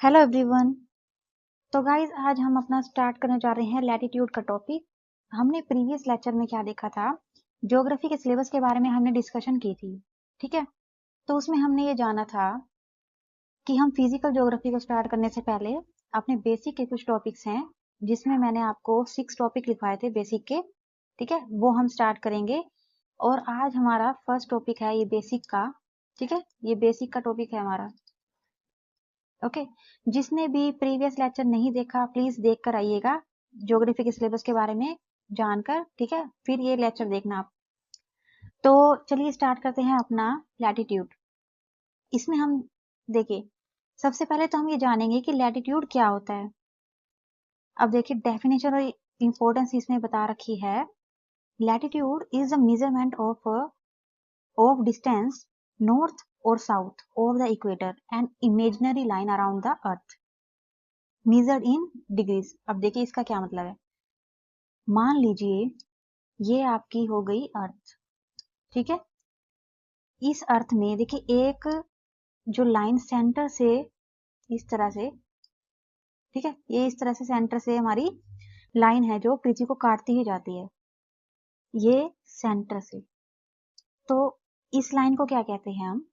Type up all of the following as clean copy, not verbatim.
Hello everyone. तो guys आज हम अपना स्टार्ट करने जा रहे हैं लैटिट्यूड का टॉपिक। हमने प्रीवियस लेक्चर में क्या देखा था, ज्योग्राफी के सिलेबस के बारे में हमने डिस्कशन की थी। ठीक है, तो उसमें हमने ये जाना था कि हम फिजिकल ज्योग्राफी को स्टार्ट करने से पहले अपने बेसिक के कुछ टॉपिक्स हैं जिसमें मैंने आपको 6 टॉपिक लिखवाए थे बेसिक के। ठीक है, वो हम स्टार्ट करेंगे और आज हमारा फर्स्ट टॉपिक है ये बेसिक का। ठीक है, ये बेसिक का टॉपिक है हमारा। ओके, जिसने भी प्रीवियस लेक्चर नहीं देखा प्लीज देख कर आइएगा ज्योग्राफी के सिलेबस के बारे में जानकर। ठीक है, फिर ये लेक्चर देखना आप। तो चलिए स्टार्ट करते हैं अपना लैटिट्यूड। इसमें हम देखिए, सबसे पहले तो हम ये जानेंगे कि लैटिट्यूड क्या होता है। अब देखिए डेफिनेशन और इंपॉर्टेंस इसमें बता रखी है। Latitude is the measurement of distance north और south of the equator and imaginary line around the earth measured in degrees. अब देखिए इसका क्या मतलब है। मान लीजिए ये आपकी हो गई अर्थ। ठीक है, इस अर्थ में देखिए एक जो लाइन सेंटर से इस तरह से, ठीक है, ये इस तरह से सेंटर से हमारी लाइन है जो पृथ्वी को काटती ही जाती है, ये सेंटर से। तो इस लाइन को क्या कहते हैं हम,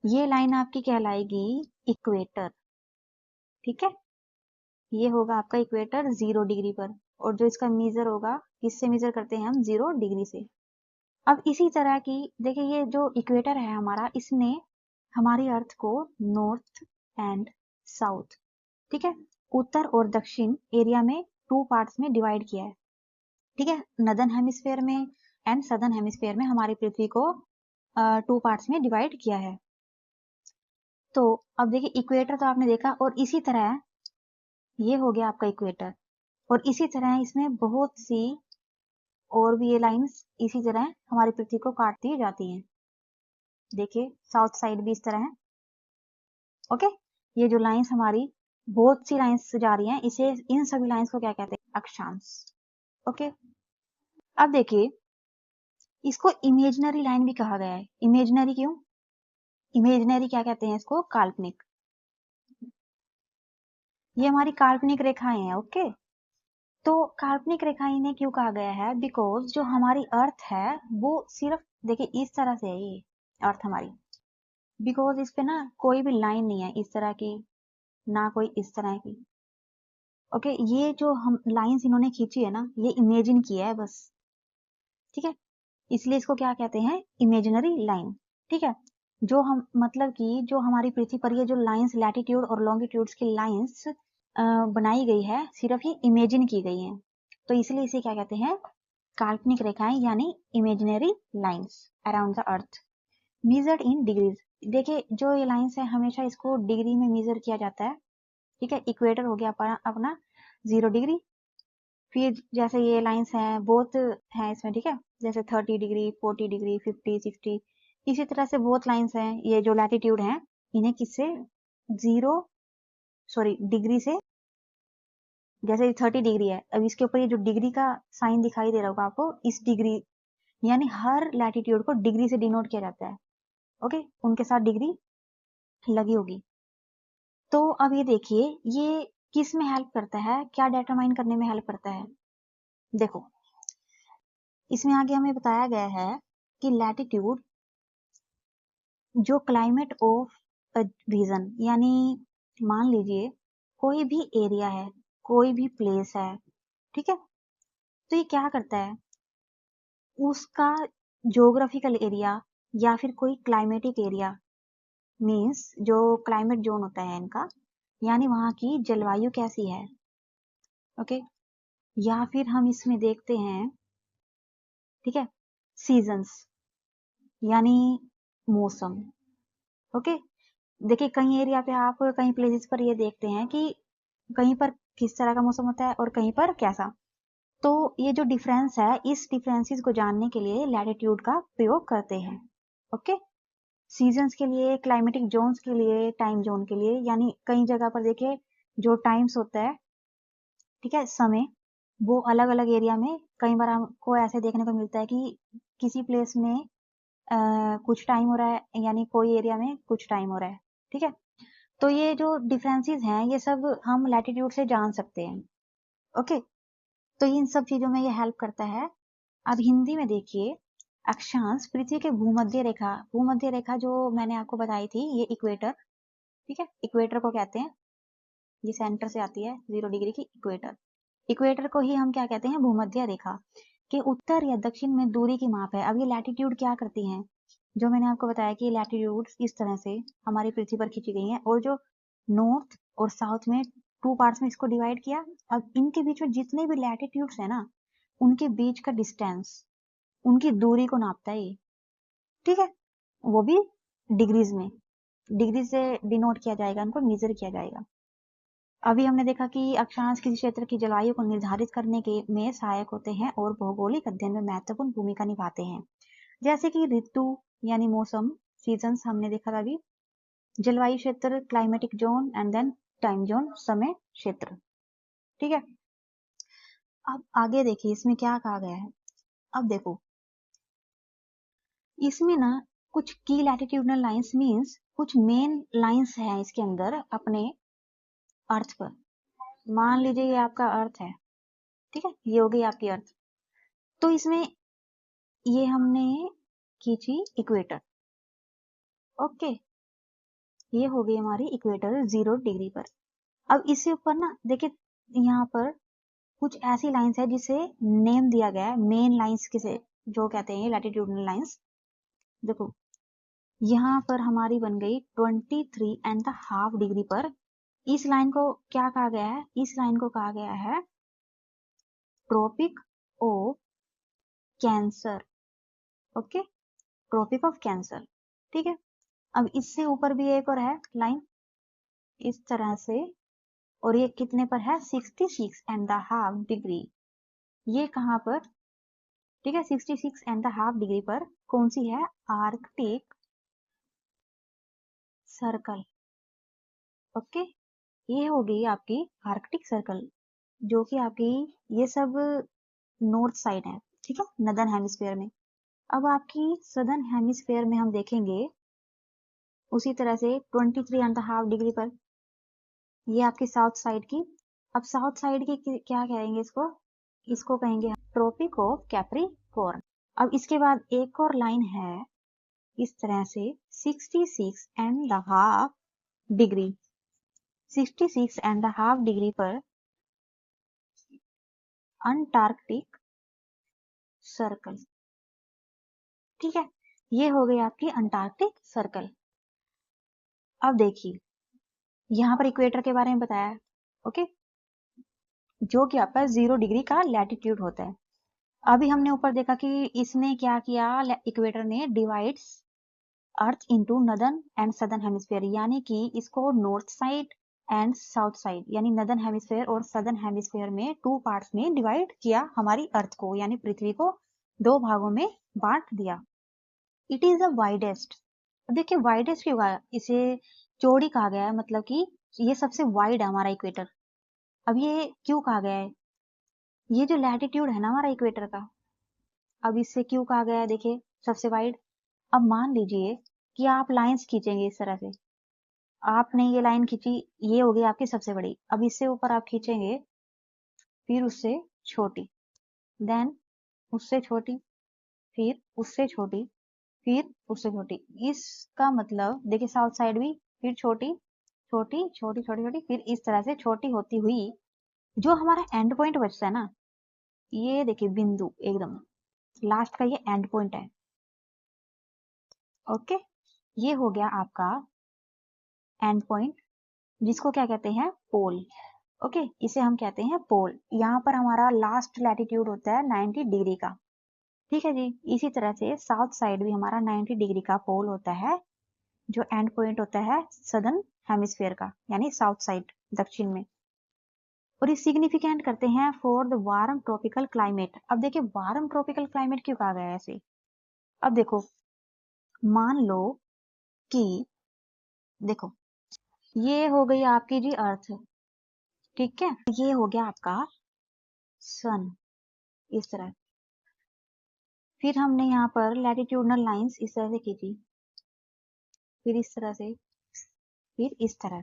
ये लाइन आपकी कहलाएगी इक्वेटर। ठीक है, ये होगा आपका इक्वेटर 0 डिग्री पर, और जो इसका मीजर होगा, किससे मीजर करते हैं हम, 0 डिग्री से। अब इसी तरह की देखिए ये जो इक्वेटर है हमारा, इसने हमारी अर्थ को नॉर्थ एंड साउथ, ठीक है, उत्तर और दक्षिण एरिया में 2 पार्ट्स में डिवाइड किया है। ठीक है, नदर्न हेमिस्फेयर में एंड सदर्न हेमिस्फेयर में हमारी पृथ्वी को 2 पार्ट्स में डिवाइड किया है। तो अब देखिए इक्वेटर तो आपने देखा, और इसी तरह ये हो गया आपका इक्वेटर, और इसी तरह इसमें बहुत सी और भी ये लाइंस इसी तरह हमारी पृथ्वी को काटती जाती हैं। देखिए साउथ साइड भी इस तरह है। ओके, ये जो लाइंस हमारी बहुत सी लाइंस जा रही हैं, इसे इन सभी लाइंस को क्या कहते हैं, अक्षांश। ओके, अब देखिए इसको इमेजिनरी लाइन भी कहा गया है। इमेजिनरी क्यों, इमेजिनरी क्या कहते हैं इसको, काल्पनिक। ये हमारी काल्पनिक रेखाएं हैं। ओके, तो काल्पनिक रेखाएं इन्हें क्यों कहा गया है, बिकॉज जो हमारी अर्थ है वो सिर्फ देखिए इस तरह से है, ये अर्थ हमारी, बिकॉज इस पे ना कोई भी लाइन नहीं है इस तरह की, ना कोई इस तरह की। ओके, ये जो हम लाइंस इन्होंने खींची है ना, ये इमेजिन किया है बस। ठीक है, इसलिए इसको क्या कहते हैं, इमेजिनरी लाइन। ठीक है, जो हम मतलब कि जो हमारी पृथ्वी पर ये जो लाइंस लैटिट्यूड और लॉन्गिट्यूड्स की लाइंस बनाई गई है, सिर्फ ये इमेजिन की गई हैं, तो इसलिए इसे क्या कहते हैं, काल्पनिक रेखाएं यानी imaginary lines around the earth measured in degrees. देखिए जो ये लाइंस है हमेशा इसको डिग्री में मेजर किया जाता है। ठीक है, इक्वेटर हो गया अपना 0 डिग्री, फिर जैसे ये लाइंस हैं बहुत हैं इसमें, ठीक है, जैसे 30 डिग्री 40 डिग्री 50 60, इसी तरह से बहुत लाइंस हैं। ये जो लैटिट्यूड हैं इन्हें किससे, 0 डिग्री से, जैसे 30 डिग्री है, अब इसके ऊपर ये जो डिग्री का साइन दिखाई दे रहा होगा आपको, इस डिग्री यानी हर लैटिट्यूड को डिग्री से डिनोट किया जाता है। ओके, उनके साथ डिग्री लगी होगी। तो अब ये देखिए ये किस में हेल्प करता है, क्या डिटरमाइन करने में हेल्प करता है। देखो इसमें आगे हमें बताया गया है कि लैटिट्यूड जो क्लाइमेट ऑफ रीजन, यानी मान लीजिए कोई भी एरिया है, कोई भी प्लेस है, ठीक है, तो ये क्या करता है, उसका ज्योग्राफिकल एरिया या फिर कोई क्लाइमेटिक एरिया, मीन्स जो क्लाइमेट जोन होता है इनका, यानी वहां की जलवायु कैसी है। ओके, या फिर हम इसमें देखते हैं, ठीक है, सीजन्स यानी मौसम। ओके, देखिए कई एरिया पे आप कई प्लेसेस पर ये देखते हैं कि कहीं पर किस तरह का मौसम होता है और कहीं पर कैसा। तो ये जो डिफरेंस है, इस डिफरेंसेस को जानने के लिए लैटिट्यूड का प्रयोग करते हैं। ओके, सीजन्स के लिए, क्लाइमेटिक जोन्स के लिए, टाइम जोन के लिए, यानी कई जगह पर देखिए जो टाइम्स होता है, ठीक है, समय, वो अलग अलग एरिया में कई बार हमको ऐसे देखने को मिलता है कि किसी प्लेस में कुछ टाइम हो रहा है, यानी कोई एरिया में कुछ टाइम हो रहा है। ठीक है, तो ये जो डिफरेंसेस हैं ये सब हम लैटिट्यूड से जान सकते हैं। ओके, तो इन सब चीजों में ये हेल्प करता है। अब हिंदी में देखिए, अक्षांश पृथ्वी के भूमध्य रेखा जो मैंने आपको बताई थी, ये इक्वेटर, ठीक है, इक्वेटर को कहते हैं, ये सेंटर से आती है 0 डिग्री की इक्वेटर। इक्वेटर को ही हम क्या कहते हैं, भूमध्य रेखा के उत्तर या दक्षिण में दूरी की माप है। अब ये लैटिट्यूड क्या करती हैं, जो मैंने आपको बताया कि लैटिट्यूड इस तरह से हमारी पृथ्वी पर खींची गई हैं, और जो नॉर्थ और साउथ में 2 पार्ट्स में इसको डिवाइड किया। अब इनके बीच में जितने भी लैटिट्यूड्स है ना, उनके बीच का डिस्टेंस, उनकी दूरी को नापता है ये, ठीक है, वो भी डिग्रीज में, डिग्री से डिनोट किया जाएगा, उनको मेजर किया जाएगा। अभी हमने देखा कि अक्षांश किसी क्षेत्र की जलवायु को निर्धारित करने के में सहायक होते हैं और भौगोलिक अध्ययन में महत्वपूर्ण भूमिका निभाते हैं, जैसे कि ऋतु यानी मौसम, सीजन्स हमने देखा था अभी, जलवायु क्षेत्र climatic zone, and then time zone समय क्षेत्र, ठीक है। अब आगे देखिए इसमें क्या कहा गया है। अब देखो इसमें ना कुछ की लैटिट्यूडनल लाइंस मींस कुछ मेन लाइंस हैं इसके अंदर अपने अर्थ पर। मान लीजिए ये आपका अर्थ है, ठीक है, ये हो गई आपकी अर्थ। तो इसमें ये हमने खींची इक्वेटर, ओके, ये हो गई हमारी इक्वेटर 0 डिग्री पर। अब इससे ऊपर ना देखिए, यहाँ पर कुछ ऐसी लाइंस है जिसे नेम दिया गया है, मेन लाइंस किसे जो कहते हैं लैटिट्यूडनल लाइंस। देखो यहाँ पर हमारी बन गई 23.5 डिग्री पर। इस लाइन को क्या कहा गया है, इस लाइन को कहा गया है tropic of cancer, okay, tropic of cancer, ठीक है। अब इससे ऊपर भी एक और है लाइन इस तरह से, और ये कितने पर है, 66.5 डिग्री, ये कहां पर, ठीक है, 66.5 डिग्री पर कौन सी है, आर्कटिक सर्कल, ओके, ये हो गई आपकी आर्कटिक सर्कल, जो कि आपकी ये सब नॉर्थ साइड है, ठीक है, नदर्न हेमिस्फीयर में। अब आपकी सदर्न हेमिस्फीयर में हम देखेंगे उसी तरह से 23.5 डिग्री पर, ये आपकी साउथ साइड की। अब साउथ साइड की क्या कहेंगे इसको, इसको कहेंगे ट्रॉपिक ऑफ कैप्रिकॉर्न। अब इसके बाद एक और लाइन है इस तरह से 66.5 डिग्री, 66.5 डिग्री पर अंटार्कटिक सर्कल, ठीक है, ये हो गई आपकी अंटार्कटिक सर्कल। अब देखिए यहाँ पर इक्वेटर के बारे में बताया, ओके, जो कि आपका 0 डिग्री का लैटिट्यूड होता है। अभी हमने ऊपर देखा कि इसने क्या किया, इक्वेटर ने divides earth into northern and southern hemisphere, यानी कि इसको north side and south side, यानी नदर्न हेमिस्फीयर और सदर्न हेमिस्फीयर में 2 पार्ट्स में डिवाइड किया हमारी अर्थ को, यानी पृथ्वी को 2 भागों में बांट दिया। इट इज द वाइडेस्ट, देखिए वाइडेस्ट क्यों कहा, इसे चौड़ी कहा गया है, मतलब कि ये सबसे वाइड है हमारा इक्वेटर। अब ये क्यों कहा गया है, ये जो लैटिट्यूड है ना हमारा इक्वेटर का, अब इससे क्यों कहा गया है, देखिए सबसे वाइड। अब मान लीजिए कि आप लाइंस खींचेंगे इस तरह से, आपने ये लाइन खींची, ये होगी आपकी सबसे बड़ी। अब इससे ऊपर आप खींचेंगे, फिर उससे छोटी, देन उससे छोटी, फिर उससे छोटी, फिर उससे छोटी। इसका मतलब देखिए साउथ साइड भी, फिर छोटी छोटी छोटी छोटी छोटी, फिर इस तरह से छोटी होती हुई जो हमारा एंड पॉइंट बचता है ना, ये देखिए बिंदु एकदम लास्ट का ये एंड पॉइंट है, ओके, ये हो गया आपका एंड पॉइंट, जिसको क्या कहते हैं, पोल, ओके, इसे हम कहते हैं पोल। यहाँ पर हमारा लास्ट लैटिट्यूड होता है 90 डिग्री का, ठीक है जी। इसी तरह से साउथ साइड भी हमारा 90 डिग्री का पोल होता है, जो एंड पॉइंट होता है सदर्न हेमिस्फीयर का, यानी साउथ साइड दक्षिण में। और ये सिग्निफिकेंट करते हैं for the warm tropical climate. अब देखिए वार्म ट्रॉपिकल क्लाइमेट क्यों कहा गया है ऐसे। अब देखो मान लो कि, देखो ये हो गई आपकी जी अर्थ, ठीक है, ये हो गया आपका सन, इस तरह। फिर हमने यहाँ पर लैटिट्यूडनल लाइंस इस तरह से खींची, फिर इस तरह से, फिर इस तरह,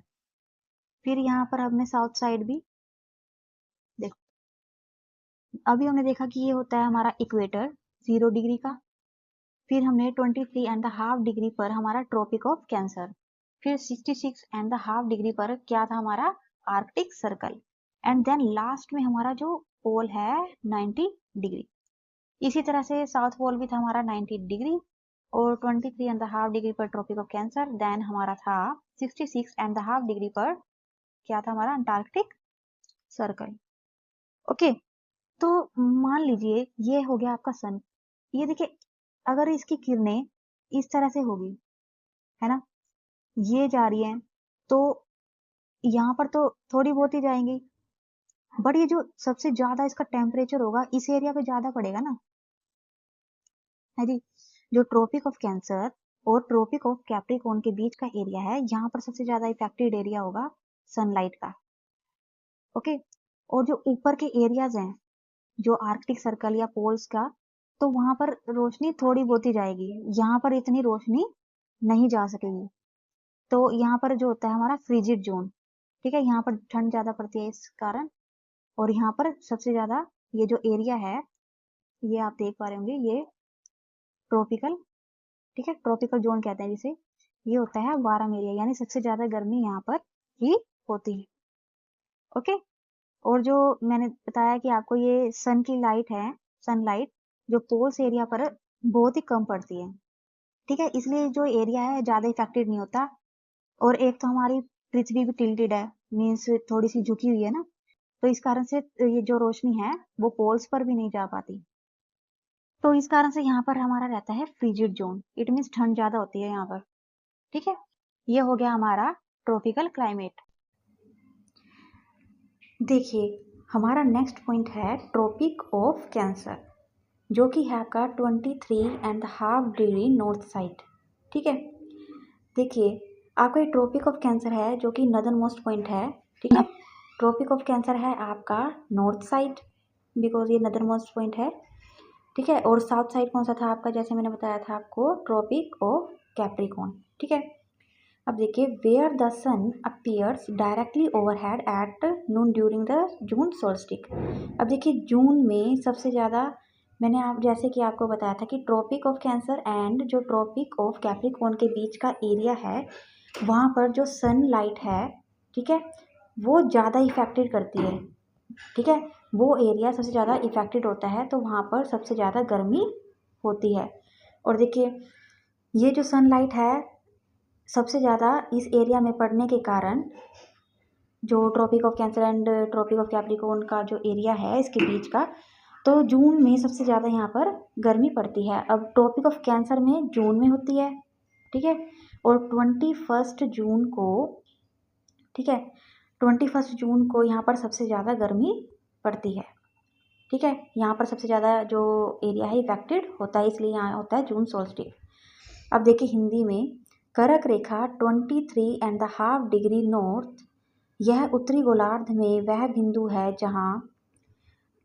फिर यहाँ पर हमने साउथ साइड भी देखो, अभी हमने देखा कि ये होता है हमारा इक्वेटर 0 डिग्री का, फिर हमने 23.5 डिग्री पर हमारा ट्रॉपिक ऑफ कैंसर, फिर 66.5 डिग्री पर क्या था हमारा Arctic circle, and then last में हमारा जो पोल है 90 डिग्री। इसी तरह से साउथ पोल भी था हमारा 90 डिग्री और 23.5 डिग्री पर ट्रॉपिक ऑफ कैंसर, देन हमारा था 66.5 डिग्री पर क्या था हमारा अंटार्कटिक सर्कल। ओके, तो मान लीजिए ये हो गया आपका सन, ये देखिए अगर इसकी किरणें इस तरह से होगी, है ना, ये जा रही है तो यहाँ पर तो थोड़ी बहुत ही जाएंगी, बट ये जो सबसे ज्यादा इसका टेम्परेचर होगा इस एरिया पे ज्यादा पड़ेगा ना, है जी। जो ट्रॉपिक ऑफ कैंसर और ट्रॉपिक ऑफ कैप्रिकॉर्न के बीच का एरिया है, यहाँ पर सबसे ज्यादा इफेक्टेड एरिया होगा सनलाइट का। ओके, और जो ऊपर के एरियाज हैं जो आर्कटिक सर्कल या पोल्स का, तो वहां पर रोशनी थोड़ी बहुत ही जाएगी, यहाँ पर इतनी रोशनी नहीं जा सकेगी। तो यहाँ पर जो होता है हमारा फ्रिजिड जोन, ठीक है, यहाँ पर ठंड ज्यादा पड़ती है इस कारण, और यहाँ पर सबसे ज्यादा ये जो एरिया है ये आप देख पा रहे होंगे, ये ट्रॉपिकल, ठीक है, ट्रॉपिकल जोन कहते हैं जिसे, ये होता है वार्म एरिया, यानी सबसे ज्यादा गर्मी यहाँ पर ही होती है। ओके, और जो मैंने बताया कि आपको ये सन की लाइट है, सनलाइट जो पोल्स एरिया पर बहुत ही कम पड़ती है, ठीक है, इसलिए जो एरिया है ज्यादा इफेक्टेड नहीं होता। और एक तो हमारी पृथ्वी भी टिल्टेड है, मीन्स थोड़ी सी झुकी हुई है ना, तो इस कारण से ये जो रोशनी है वो पोल्स पर भी नहीं जा पाती, तो इस कारण से यहाँ पर हमारा रहता है फ्रिजिड जोन, इट मीन्स ठंड ज्यादा होती है यहाँ पर, ठीक है। ये हो गया हमारा ट्रॉपिकल क्लाइमेट। देखिए हमारा नेक्स्ट पॉइंट है ट्रॉपिक ऑफ कैंसर, जो कि है आपका 23.5 डिग्री नॉर्थ साइड, ठीक है। देखिए आपका ये ट्रॉपिक ऑफ कैंसर है जो कि नदर्न मोस्ट पॉइंट है, ठीक है। ट्रॉपिक ऑफ कैंसर है आपका नॉर्थ साइड, बिकॉज ये नदर्न मोस्ट पॉइंट है, ठीक है। और साउथ साइड कौन सा था आपका, जैसे मैंने बताया था आपको, ट्रॉपिक ऑफ कैप्रिकॉर्न, ठीक है। अब देखिए where the sun appears directly overhead at noon during the June solstice. अब देखिए जून में सबसे ज़्यादा, मैंने आप जैसे कि आपको बताया था कि ट्रॉपिक ऑफ कैंसर एंड जो ट्रॉपिक ऑफ कैप्रिकॉर्न के बीच का एरिया है, वहाँ पर जो सन लाइट है, ठीक है, वो ज़्यादा इफेक्टेड करती है, ठीक है, वो एरिया सबसे ज़्यादा इफेक्टेड होता है, तो वहाँ पर सबसे ज़्यादा गर्मी होती है। और देखिए ये जो सनलाइट है सबसे ज़्यादा इस एरिया में पड़ने के कारण, जो tropic of cancer and tropic of Capricorn का जो एरिया है इसके बीच का, तो जून में सबसे ज़्यादा यहाँ पर गर्मी पड़ती है। अब ट्रॉपिक ऑफ कैंसर में जून में होती है, ठीक है, और 21 जून को, ठीक है, 21 जून को यहाँ पर सबसे ज़्यादा गर्मी पड़ती है, ठीक है, यहाँ पर सबसे ज़्यादा जो एरिया है इफेक्टेड होता है, इसलिए यहाँ होता है जून सोल्स्टिक। अब देखिए हिंदी में कर्क रेखा 23.5 डिग्री नॉर्थ, यह उत्तरी गोलार्ध में वह बिंदु है जहाँ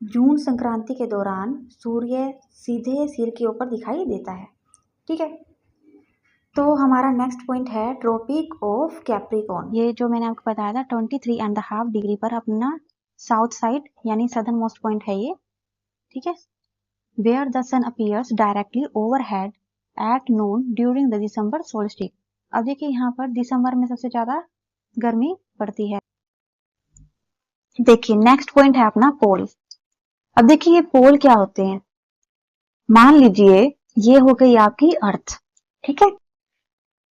जून संक्रांति के दौरान सूर्य सीधे सिर के ऊपर दिखाई देता है, ठीक है। तो हमारा नेक्स्ट पॉइंट है ट्रॉपिक ऑफ कैप्रिकॉर्न, ये जो मैंने आपको बताया था 23.5 डिग्री पर अपना साउथ साइड यानी सदर्न मोस्ट पॉइंट है ये, ठीक है। Where the sun appears directly overhead at noon during the December solstice. अब देखिए यहाँ पर दिसंबर में सबसे ज्यादा गर्मी पड़ती है। देखिए नेक्स्ट पॉइंट है अपना पोल। अब देखिए ये पोल क्या होते हैं, मान लीजिए ये हो गई आपकी अर्थ, ठीक है,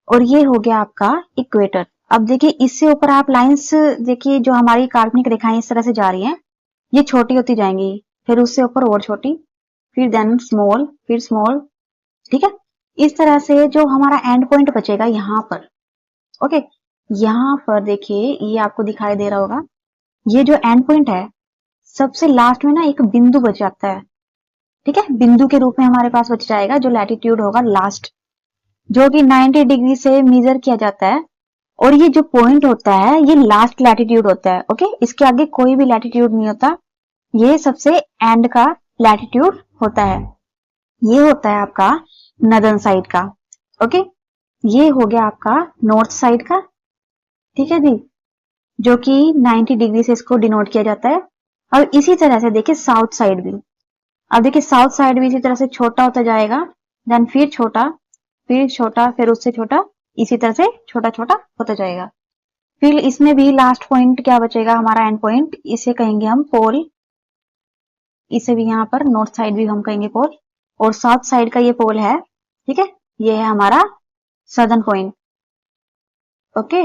और ये हो गया आपका इक्वेटर। अब देखिए इससे ऊपर आप लाइंस देखिए, जो हमारी काल्पनिक रेखाएं इस तरह से जा रही हैं, ये छोटी होती जाएंगी, फिर उससे ऊपर और छोटी, फिर देन स्मॉल, फिर स्मॉल, ठीक है। इस तरह से जो हमारा एंड पॉइंट बचेगा यहाँ पर, ओके, यहाँ पर देखिए ये आपको दिखाई दे रहा होगा, ये जो एंड पॉइंट है सबसे लास्ट में ना एक बिंदु बच जाता है, ठीक है, बिंदु के रूप में हमारे पास बच जाएगा जो लैटिट्यूड होगा लास्ट, जो कि 90 डिग्री से मेजर किया जाता है, और ये जो पॉइंट होता है ये लास्ट लैटिट्यूड होता है, ओके, इसके आगे कोई भी लैटिट्यूड नहीं होता, ये सबसे एंड का लैटिट्यूड होता है, ये होता है आपका नदर्न साइड का, ओके, ये हो गया आपका नॉर्थ साइड का, ठीक है जी, जो कि 90 डिग्री से इसको डिनोट किया जाता है। अब इसी तरह से देखिए साउथ साइड भी, अब देखिए साउथ साइड भी इसी तरह से छोटा होता जाएगा, देन फिर छोटा, फिर छोटा, फिर उससे छोटा, इसी तरह से छोटा छोटा होता जाएगा। फिर इसमें भी लास्ट पॉइंट क्या बचेगा हमारा एंड पॉइंट, इसे कहेंगे हम पोल। इसे भी यहाँ पर नॉर्थ साइड भी हम कहेंगे पोल, और साउथ साइड का ये पोल है, ठीक है, ये है हमारा सदर्न पॉइंट। ओके,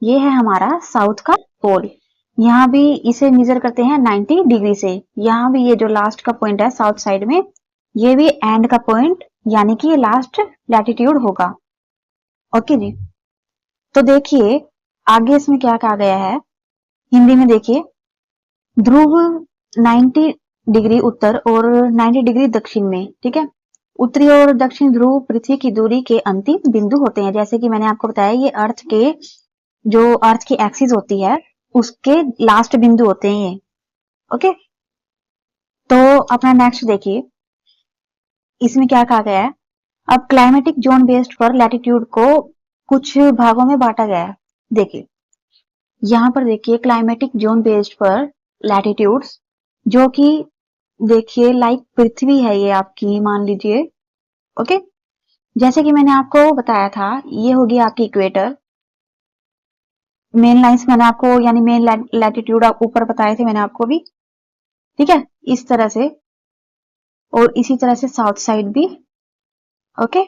ये है हमारा साउथ का पोल। यहाँ भी इसे मेजर करते हैं 90 डिग्री से। यहाँ भी ये जो लास्ट का पॉइंट है साउथ साइड में, ये भी एंड का पॉइंट, यानी कि ये लास्ट लैटिट्यूड होगा। ओके जी, तो देखिए आगे इसमें क्या कहा गया है हिंदी में। देखिए, ध्रुव 90 डिग्री उत्तर और 90 डिग्री दक्षिण में, ठीक है, उत्तरी और दक्षिण ध्रुव पृथ्वी की दूरी के अंतिम बिंदु होते हैं। जैसे कि मैंने आपको बताया, ये अर्थ की एक्सिस होती है उसके लास्ट बिंदु होते हैं ये। ओके, तो अपना नेक्स्ट देखिए, इसमें क्या कहा गया है। अब क्लाइमेटिक जोन बेस्ड पर लैटिट्यूड को कुछ भागों में बांटा गया है। देखिए यहाँ पर देखिए क्लाइमेटिक जोन बेस्ड पर लैटिट्यूड्स, जो कि देखिए लाइक पृथ्वी है ये आपकी, मान लीजिए। ओके, जैसे कि मैंने आपको बताया था, ये होगी आपकी इक्वेटर। मेन लाइंस मैंने आपको, यानी मेन लैटिट्यूड आप ऊपर बताए थे मैंने आपको भी, ठीक है, इस तरह से, और इसी तरह से साउथ साइड भी। ओके,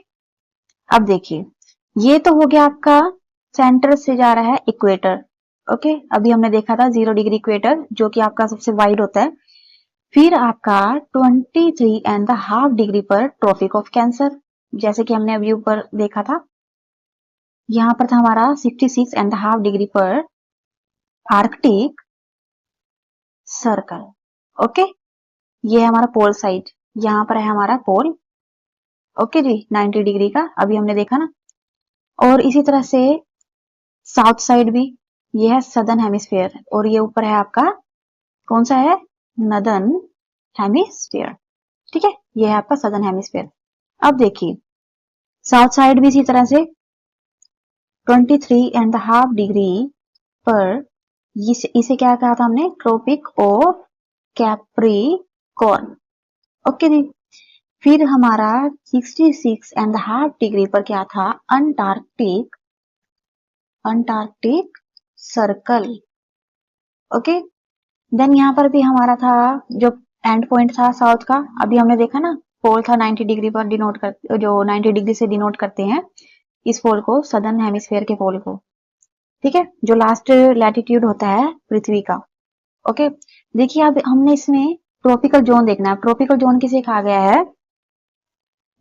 अब देखिए ये तो हो गया आपका सेंटर से जा रहा है इक्वेटर। ओके, अभी हमने देखा था 0 डिग्री इक्वेटर, जो कि आपका सबसे वाइड होता है। फिर आपका 23.5 डिग्री पर ट्रॉपिक ऑफ कैंसर, जैसे कि हमने अभी ऊपर देखा था। यहाँ पर था हमारा 66.5 डिग्री पर आर्कटिक सर्कल। ओके, ये है हमारा पोल साइड, यहाँ पर है हमारा पोल। ओके जी, 90 डिग्री का अभी हमने देखा ना। और इसी तरह से साउथ साइड भी, ये है सदर्न हेमिस्फीयर, और ये ऊपर है आपका कौन सा है, नदर्न हेमिस्फीयर। ठीक है, ये है आपका सदर्न हेमिस्फीयर। अब देखिए साउथ साइड भी इसी तरह से 23.5 डिग्री पर, इसे क्या कहा था हमने, ट्रॉपिक ऑफ कैप्रिकॉर्न। ओके जी, फिर हमारा 66.5 डिग्री पर क्या था, अंटार्कटिक सर्कल। ओके, देन यहाँ पर भी हमारा था जो एंड पॉइंट था साउथ का, अभी हमने देखा ना, पोल था 90 डिग्री पर डिनोट कर, जो 90 डिग्री से डिनोट करते हैं इस पोल को, सदर्न हेमिस्फीयर के पोल को। ठीक है, जो लास्ट लैटिट्यूड होता है पृथ्वी का। ओके, देखिए अब हमने इसमें ट्रॉपिकल जोन देखना है। ट्रॉपिकल जोन किसे कहा गया है,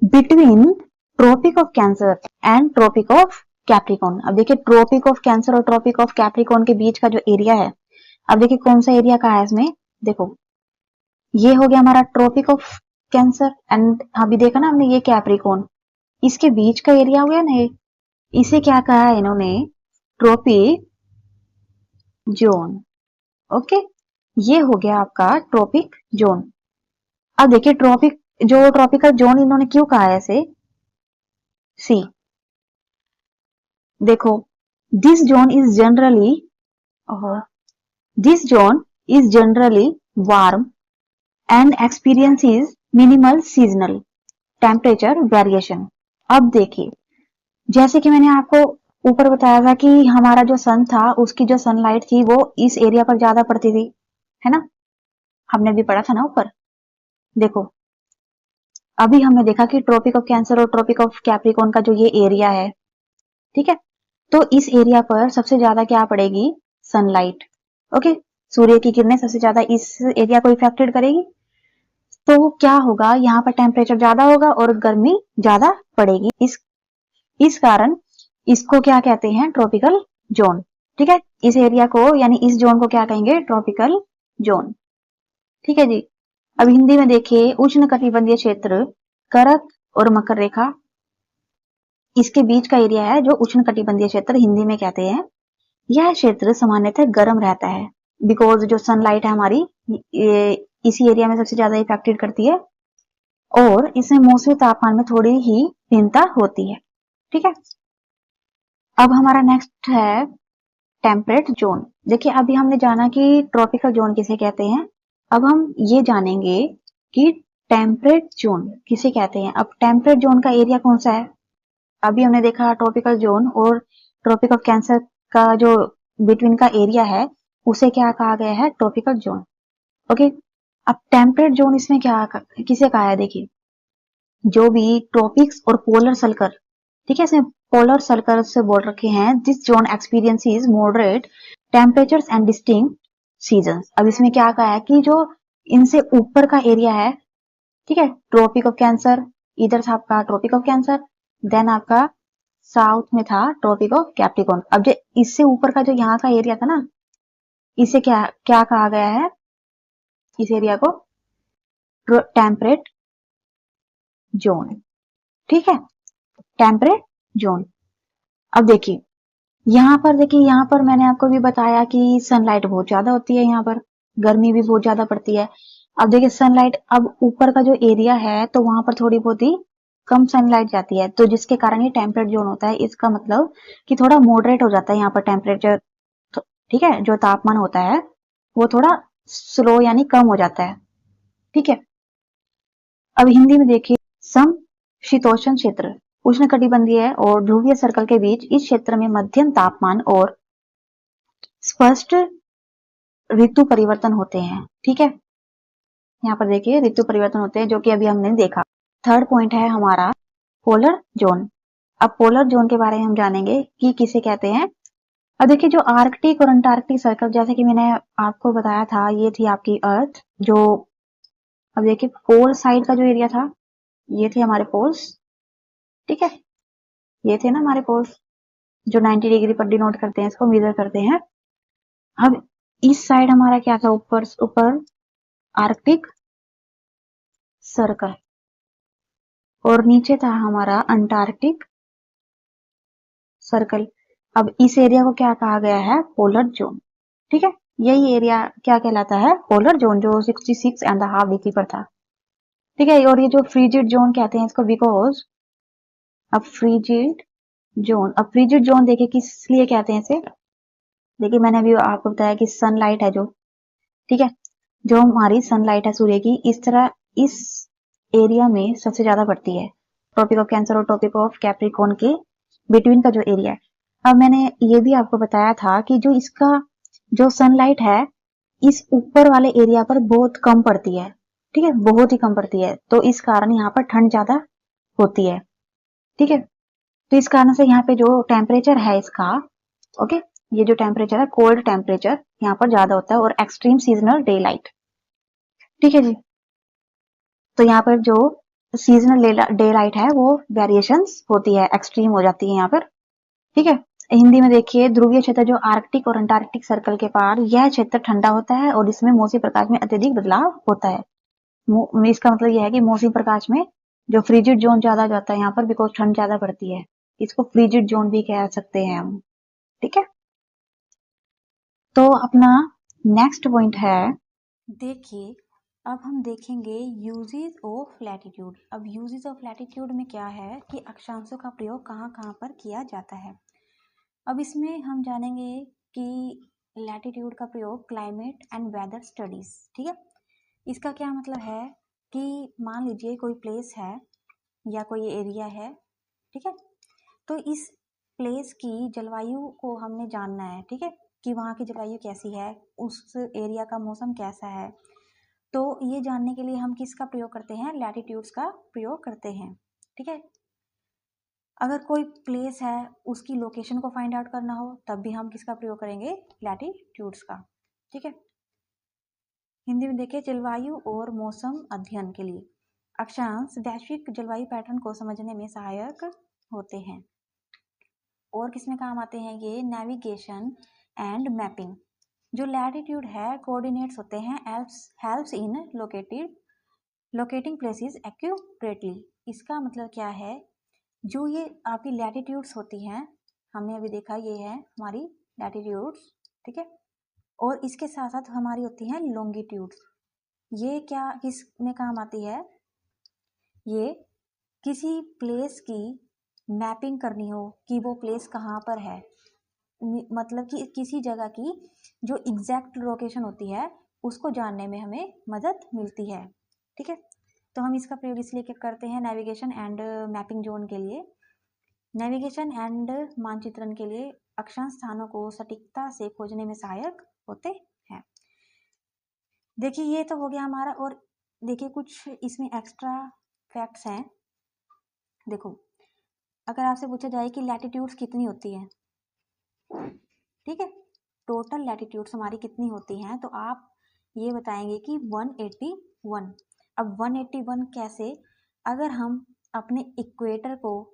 between tropic of cancer and tropic of Capricorn. अब देखिए ट्रॉपिक ऑफ कैंसर और ट्रॉपिक ऑफ कैप्रिकॉर्न के बीच का जो एरिया है, अब देखिए कौन सा एरिया कहा है इसमें, देखो ये हो गया हमारा ट्रॉपिक ऑफ कैंसर, एंड अभी देखा ना हमने ये कैप्रिकॉर्न, इसके बीच का एरिया हो गया ना ये, इसे क्या कहा है इन्होंने, ट्रॉपिक जोन। ओके, ये हो गया आपका ट्रॉपिक जोन। अब देखिए ट्रॉपिकल जोन इन्होंने क्यों कहा है ऐसे, सी देखो, this zone is generally warm and experiences minimal seasonal temperature variation. अब देखिए जैसे कि मैंने आपको ऊपर बताया था कि हमारा जो सन था, उसकी जो सनलाइट थी वो इस एरिया पर ज्यादा पड़ती थी, है ना, हमने भी पढ़ा था ना ऊपर। देखो अभी हमने देखा कि ट्रॉपिक ऑफ कैंसर और ट्रॉपिक ऑफ कैप्रिकॉर्न का जो ये एरिया है, ठीक है, तो इस एरिया पर सबसे ज्यादा क्या पड़ेगी, सनलाइट। ओके, सूर्य की किरणें सबसे ज्यादा इस एरिया को इफेक्टेड करेगी, तो क्या होगा, यहाँ पर टेम्परेचर ज्यादा होगा और गर्मी ज्यादा पड़ेगी। इस कारण इसको क्या कहते हैं, ट्रॉपिकल जोन। ठीक है, इस एरिया को यानी इस जोन को क्या कहेंगे, ट्रॉपिकल जोन। ठीक है जी, अब हिंदी में देखिए, उष्ण कटिबंधीय क्षेत्र करक और मकर रेखा, इसके बीच का एरिया है जो उष्ण कटिबंधीय क्षेत्र हिंदी में कहते हैं। यह क्षेत्र सामान्यतः गर्म रहता है, बिकॉज जो सनलाइट है हमारी ये इसी एरिया में सबसे ज्यादा इफेक्टेड करती है, और इसमें मौसमी तापमान में थोड़ी ही भिन्नता होती है। ठीक है, अब हमारा नेक्स्ट है टेम्परेट जोन। देखिए अभी हमने जाना कि ट्रॉपिकल जोन किसे कहते हैं, अब हम ये जानेंगे कि टेम्परेट जोन किसे कहते हैं। अब टेम्परेट जोन का एरिया कौन सा है, अभी हमने देखा ट्रॉपिकल जोन और ट्रॉपिक ऑफ कैंसर का जो बिटवीन का एरिया है उसे क्या कहा गया है, ट्रॉपिकल जोन। ओके, अब टेम्परेट जोन इसमें क्या किसे कहा है, देखिए जो भी ट्रॉपिक्स और पोलर सर्कल, ठीक है, इसमें पोलर सर्कल से बोल रखे हैं, this zone experiences moderate temperatures and distinct seasons. अब इसमें क्या कहा है कि जो इनसे ऊपर का एरिया है, ठीक है, ट्रॉपिक ऑफ कैंसर, इधर था आपका ट्रॉपिक ऑफ कैंसर, देन आपका साउथ में था ट्रॉपिक ऑफ कैप्रिकॉर्न। अब जो इससे ऊपर का जो यहाँ का एरिया था ना, इसे क्या क्या कहा गया है, इस एरिया को टेम्परेट जोन, ठीक है, टेम्परेट जोन। अब देखिए यहाँ पर मैंने आपको भी बताया कि सनलाइट बहुत ज्यादा होती है, यहाँ पर गर्मी भी बहुत ज्यादा पड़ती है। अब देखिए सनलाइट, अब ऊपर का जो एरिया है तो वहां पर थोड़ी बहुत ही कम सनलाइट जाती है, तो जिसके कारण ये टेम्परेट जोन होता है। इसका मतलब कि थोड़ा मॉडरेट हो जाता है यहाँ पर टेम्परेचर, ठीक है, जो तापमान होता है वो थोड़ा स्लो यानी कम हो जाता है, ठीक है। अब हिंदी में देखिए, सम शीतोष्ण क्षेत्र उष्णकटिबंधीय और ध्रुवीय सर्कल के बीच इस क्षेत्र में मध्यम तापमान और स्पष्ट ऋतु परिवर्तन होते हैं, ठीक है। यहाँ पर देखिए ऋतु परिवर्तन होते हैं, जो कि अभी हमने देखा। थर्ड पॉइंट है हमारा पोलर जोन। अब पोलर जोन के बारे में हम जानेंगे कि किसे कहते हैं। अब देखिए जो आर्कटिक और अंटार्कटिक सर्कल, जैसे कि मैंने आपको बताया था, ये थी आपकी अर्थ जो, अब देखिए पोल साइड का जो एरिया था, ये थे हमारे पोल्स, ठीक है, ये थे ना हमारे पोल्स जो 90 डिग्री पर डिनोट करते हैं, इसको मेजर करते हैं। अब इस साइड हमारा क्या था, ऊपर ऊपर आर्कटिक सर्कल और नीचे था हमारा अंटार्कटिक सर्कल। अब इस एरिया को क्या कहा गया है, पोलर जोन, ठीक है। यही एरिया क्या कहलाता है, पोलर जोन, जो 66.5 डिग्री पर था, ठीक है। और ये जो फ्रीजिड जोन कहते हैं इसको, बिकॉज अब फ्रीजिड जोन, अब फ्रीजिड जोन देखिए किस लिए कहते हैं इसे। देखिए मैंने अभी आपको बताया कि सनलाइट है जो, ठीक है, जो हमारी सनलाइट है सूर्य की, इस तरह इस एरिया में सबसे ज्यादा पड़ती है, ट्रॉपिक ऑफ कैंसर और ट्रॉपिक ऑफ कैप्रिकॉर्न के बिटवीन का जो एरिया है। अब मैंने ये भी आपको बताया था कि जो इसका जो सनलाइट है इस ऊपर वाले एरिया पर बहुत कम पड़ती है, ठीक है, बहुत ही कम पड़ती है, तो इस कारण यहाँ पर ठंड ज्यादा होती है, ठीक है। तो इस कारण से यहाँ पे जो टेम्परेचर है इसका, ओके, ये जो टेम्परेचर है कोल्ड टेम्परेचर यहाँ पर ज्यादा होता है, और एक्सट्रीम सीजनल डे लाइट, ठीक है जी। तो यहाँ पर जो सीजनल डे लाइट है वो वेरिएशंस होती है, एक्सट्रीम हो जाती है यहाँ पर, ठीक है। हिंदी में देखिए ध्रुवीय क्षेत्र जो आर्कटिक और अंटार्कटिक सर्कल के पार, यह क्षेत्र ठंडा होता है और इसमें मौसमी प्रकाश में अत्यधिक बदलाव होता है। इसका मतलब यह है कि मौसमी प्रकाश में जो फ्रीजिड जोन ज्यादा जाता है यहाँ पर, बिकॉज ठंड ज्यादा पड़ती है, इसको फ्रीजिड जोन भी कह सकते हैं हम, ठीक है। तो अपना नेक्स्ट पॉइंट है, देखिए अब हम देखेंगे यूजेस ऑफ लैटिट्यूड। अब यूजेस ऑफ लैटिट्यूड में क्या है कि अक्षांशों का प्रयोग कहाँ कहाँ पर किया जाता है। अब इसमें हम जानेंगे कि लैटिट्यूड का प्रयोग क्लाइमेट एंड वेदर स्टडीज, ठीक है। इसका क्या मतलब है कि मान लीजिए कोई प्लेस है या कोई एरिया है, ठीक है, तो इस प्लेस की जलवायु को हमने जानना है, ठीक है, कि वहाँ की जलवायु कैसी है, उस एरिया का मौसम कैसा है। तो ये जानने के लिए हम किसका प्रयोग करते हैं, लैटिट्यूड्स का प्रयोग करते हैं, ठीक है। अगर कोई प्लेस है उसकी लोकेशन को फाइंड आउट करना हो तब भी हम किसका प्रयोग करेंगे, लैटिट्यूड्स का, ठीक है। हिंदी में देखिए जलवायु और मौसम अध्ययन के लिए अक्षांश वैश्विक जलवायु पैटर्न को समझने में सहायक होते हैं। और किसमें काम आते हैं ये, नेविगेशन एंड मैपिंग। जो लैटिट्यूड है कोऑर्डिनेट्स होते हैं, helps in locating places accurately. इसका मतलब क्या है, जो ये आपकी लैटिट्यूड्स होती हैं, हमने अभी देखा ये है हमारी लैटिट्यूड्स, ठीक है, और इसके साथ साथ हमारी होती हैं लॉन्गिट्यूड्स। ये क्या किस में काम आती है, ये किसी प्लेस की मैपिंग करनी हो कि वो प्लेस कहाँ पर है, मतलब कि किसी जगह की जो एग्जैक्ट लोकेशन होती है उसको जानने में हमें मदद मिलती है। ठीक है, तो हम इसका प्रयोग इसलिए करते हैं नेविगेशन एंड मैपिंग जोन के लिए। नेविगेशन एंड मानचित्रण के लिए अक्षांश स्थानों को सटीकता से खोजने में सहायक होते हैं। देखिए ये तो हो गया हमारा, और देखिए कुछ इसमें एक्स्ट्रा फैक्ट्स हैं। देखो, अगर आपसे पूछा जाए कि लैटिट्यूड्स कितनी होती है, ठीक है, टोटल लैटिट्यूड्स हमारी कितनी होती हैं, तो आप ये बताएंगे कि 181। अब 181 कैसे? अगर हम अपने इक्वेटर को,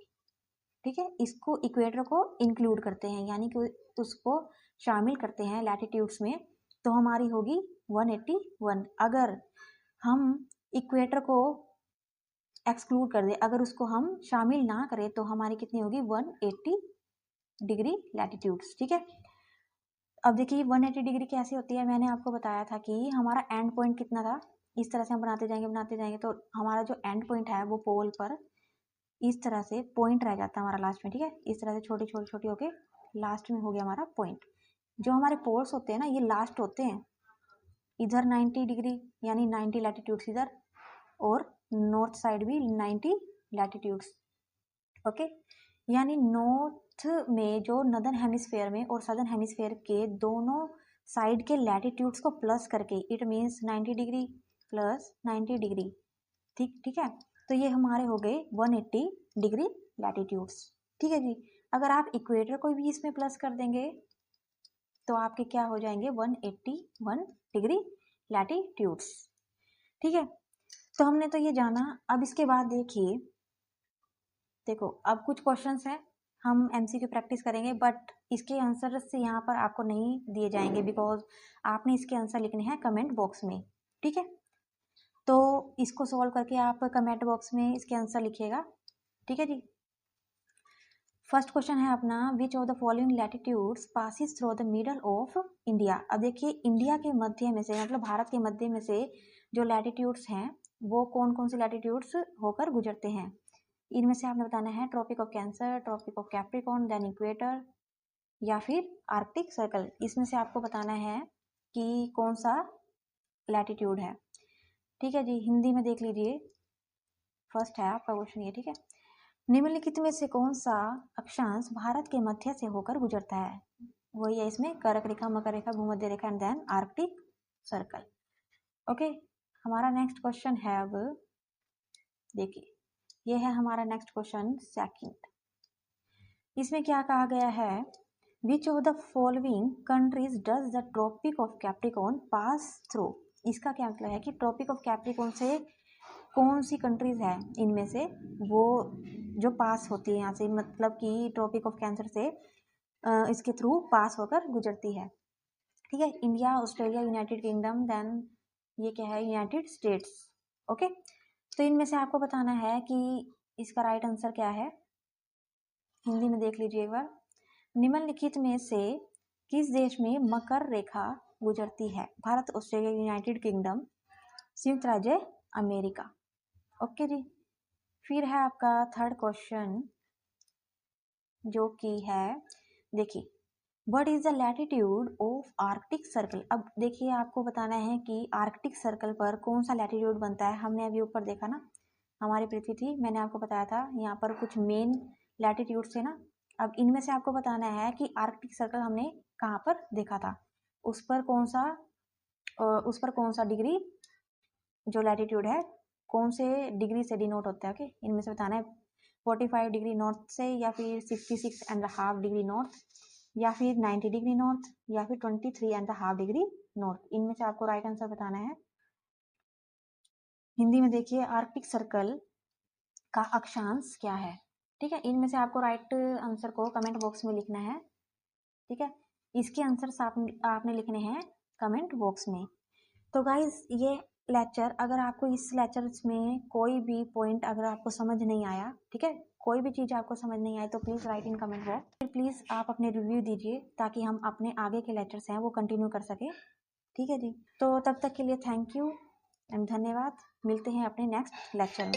ठीक है, इसको इक्वेटर को इंक्लूड करते हैं, यानी कि उसको शामिल करते हैं लैटिट्यूड्स में, तो हमारी होगी 181। अगर हम इक्वेटर को एक्सक्लूड कर दें, अगर उसको हम शामिल ना करें, तो हमारी कितनी होगी 180 डिग्री लैटिट्यूड्स। ठीक है, अब देखिए 180 डिग्री कैसे होती है, मैंने आपको बताया था कि हमारा एंड पॉइंट कितना था, इस तरह से हम बनाते जाएंगे, तो हमारा जो एंड पॉइंट है वो पोल पर इस तरह से पॉइंट रह जाता है हमारा लास्ट में। ठीक है, इस तरह से छोटी छोटी छोटी होके लास्ट में हो गया हमारा पॉइंट। जो हमारे पोल्स होते हैं ना, ये लास्ट होते हैं, इधर 90 डिग्री यानी 90 लैटिट्यूड्स इधर, और नॉर्थ साइड भी 90 लैटिट्यूड्स। ओके, यानी नॉर्थ में जो नदर्न हेमिस्फेयर में और सदर्न हेमिस्फेयर के दोनों साइड के लैटिट्यूड्स को प्लस करके it means 90 degree plus 90 degree. ठीक है, तो ये हमारे हो गए 180 डिग्री लैटिट्यूड्स। ठीक है जी, अगर आप इक्वेटर को भी इसमें प्लस कर देंगे तो आपके क्या हो जाएंगे 181 डिग्री लैटिट्यूड्स। ठीक है, तो हमने तो ये जाना। अब इसके बाद देखिए, देखो अब कुछ क्वेश्चंस हैं, हम एमसीक्यू प्रैक्टिस करेंगे, बट इसके आंसर से यहाँ पर आपको नहीं दिए जाएंगे, बिकॉज आपने इसके आंसर लिखने हैं कमेंट बॉक्स में। ठीक है, तो इसको सॉल्व करके आप कमेंट बॉक्स में इसके आंसर लिखिएगा। ठीक है जी, फर्स्ट क्वेश्चन है अपना, विच of the following latitudes passes through the middle of India. अब देखिए इंडिया के मध्य में से, मतलब भारत के मध्य में से जो लैटिट्यूड्स हैं वो कौन कौन से लैटिट्यूड्स होकर गुजरते हैं। इनमें से आपने बताना है tropic of cancer, tropic of Capricorn, then equator, या फिर आर्कटिक सर्कल। इसमें से आपको बताना है कि कौन सा लैटिट्यूड है। ठीक है जी, हिंदी में देख लीजिए, फर्स्ट है आपका क्वेश्चन ये। ठीक है, निम्नलिखित में से कौन सा अक्षांश भारत के मध्य से होकर गुजरता है? वही है इसमें, कर्क रेखा, मकर रेखा, भूमध्य रेखा and then arctic circle. Okay, हमारा नेक्स्ट क्वेश्चन है, अब देखिए ये है हमारा नेक्स्ट क्वेश्चन सेकंड। इसमें क्या कहा गया है, which of the following countries does the tropic of Capricorn pass through. इसका क्या मतलब है कि ट्रॉपिक ऑफ कैप्रिकॉर्न से कौन सी कंट्रीज है इनमें से वो जो पास होती है यहाँ से, मतलब कि ट्रॉपिक ऑफ कैंसर से इसके थ्रू पास होकर गुजरती है। ठीक है, India, Australia, United Kingdom, then ये क्या है, यूनाइटेड स्टेट्स। ओके, तो इनमें से आपको बताना है कि इसका राइट आंसर क्या है। हिंदी में देख लीजिए एक बार, निम्नलिखित में से किस देश में मकर रेखा गुजरती है? भारत, ऑस्ट्रेलिया, यूनाइटेड किंगडम, संयुक्त राज्य अमेरिका। ओके जी, फिर है आपका थर्ड क्वेश्चन जो कि है, देखिए what is the latitude of Arctic circle. अब देखिए आपको बताना है कि आर्कटिक सर्कल पर कौन सा लैटिट्यूड बनता है। हमने अभी ऊपर देखा ना, हमारी पृथ्वी थी, मैंने आपको बताया था यहाँ पर कुछ मेन लैटिट्यूड थे ना। अब इनमें से आपको बताना है कि आर्कटिक सर्कल हमने कहाँ पर देखा था, उस पर कौन सा डिग्री जो लैटिट्यूड है कौन से डिग्री से डिनोट होता है। ओके, इनमें से बताना है 45 डिग्री नॉर्थ से, या फिर 66.5 डिग्री नॉर्थ, या फिर 90 डिग्री नॉर्थ, या फिर 23.5 डिग्री नॉर्थ। इनमें से आपको राइट आंसर बताना है। हिंदी में देखिए, आर्कटिक सर्कल का अक्षांश क्या है। ठीक है, इनमें से आपको राइट आंसर को कमेंट बॉक्स में लिखना है। ठीक है, इसके आंसर आपने लिखने हैं कमेंट बॉक्स में। तो गाइज ये लेक्चर, अगर आपको इस लेक्चर में कोई भी पॉइंट अगर आपको समझ नहीं आया, ठीक है, कोई भी चीज़ आपको समझ नहीं आई, तो please write in comment box. फिर प्लीज़ आप अपने रिव्यू दीजिए ताकि हम अपने आगे के लेक्चर्स हैं वो कंटिन्यू कर सकें। ठीक है जी, तो तब तक के लिए थैंक यू एंड धन्यवाद। मिलते हैं अपने नेक्स्ट लेक्चर में।